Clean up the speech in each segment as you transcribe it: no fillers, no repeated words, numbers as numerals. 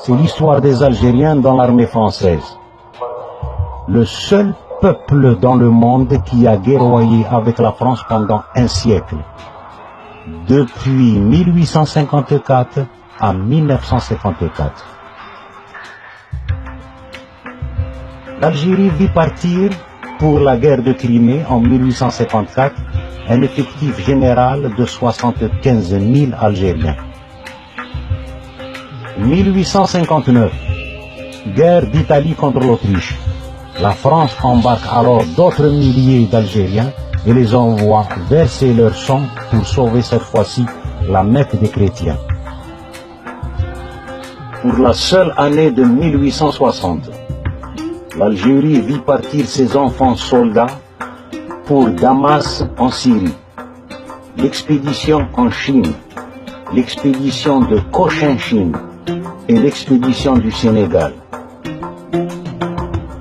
c'est l'histoire des Algériens dans l'armée française. Le seul peuple dans le monde qui a guerroyé avec la France pendant un siècle, depuis 1854 à 1954. L'Algérie vit partir pour la guerre de Crimée en 1854 un effectif général de 75 000 Algériens. 1859, guerre d'Italie contre l'Autriche. La France embarque alors d'autres milliers d'Algériens et les envoie verser leur sang pour sauver cette fois-ci la Mecque des chrétiens. Pour la seule année de 1860, l'Algérie vit partir ses enfants soldats pour Damas en Syrie, l'expédition en Chine, l'expédition de Cochinchine et l'expédition du Sénégal.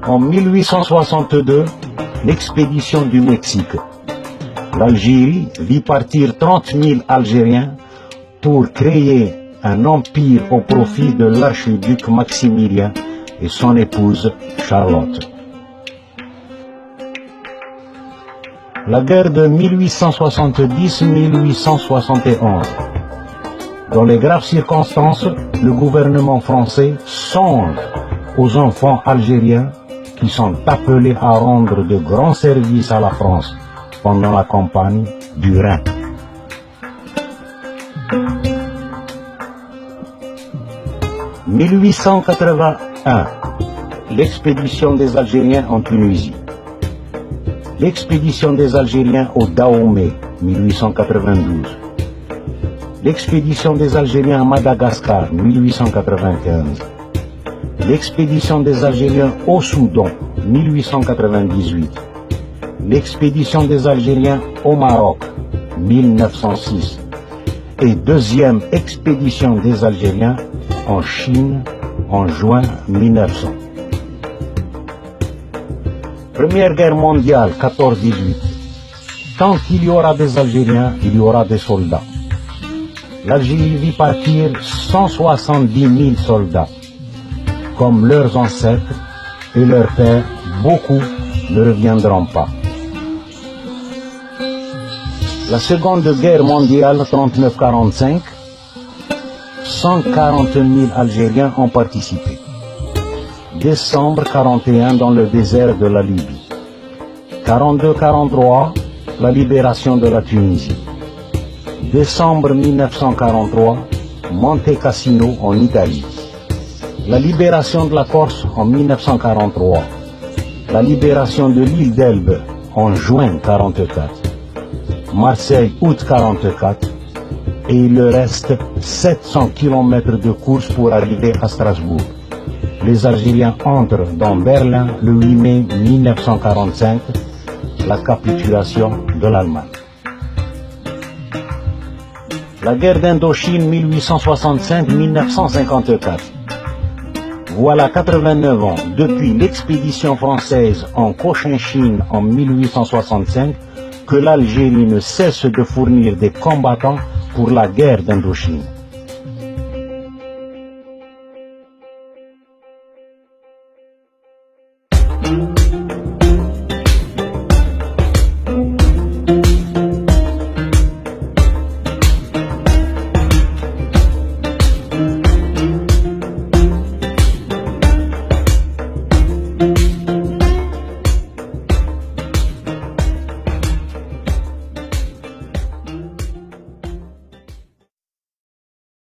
En 1862, l'expédition du Mexique. L'Algérie vit partir 30 000 Algériens pour créer un empire au profit de l'archiduc Maximilien et son épouse Charlotte. La guerre de 1870-1871. Dans les graves circonstances, le gouvernement français songe aux enfants algériens qui sont appelés à rendre de grands services à la France pendant la campagne du Rhin. « 1881, l'expédition des Algériens en Tunisie. L'expédition des Algériens au Dahomey, 1892. L'expédition des Algériens à Madagascar, 1895. L'expédition des Algériens au Soudan, 1898. L'expédition des Algériens au Maroc, 1906. Et deuxième expédition des Algériens en Chine, en juin 1900. Première guerre mondiale, 14-18. Tant qu'il y aura des Algériens, il y aura des soldats. L'Algérie vit partir 170 000 soldats. Comme leurs ancêtres et leurs pères, beaucoup ne reviendront pas. La Seconde Guerre mondiale, 39-45, 140 000 Algériens ont participé. Décembre 41 dans le désert de la Libye. 42-43, la libération de la Tunisie. Décembre 1943, Monte Cassino en Italie. La libération de la Corse en 1943. La libération de l'île d'Elbe en juin 1944. Marseille, août 1944. Et il leur reste 700 km de course pour arriver à Strasbourg. Les Algériens entrent dans Berlin le 8 mai 1945, la capitulation de l'Allemagne. La guerre d'Indochine 1865-1954. Voilà 89 ans depuis l'expédition française en Cochinchine en 1865 que l'Algérie ne cesse de fournir des combattants pour la guerre d'Indochine.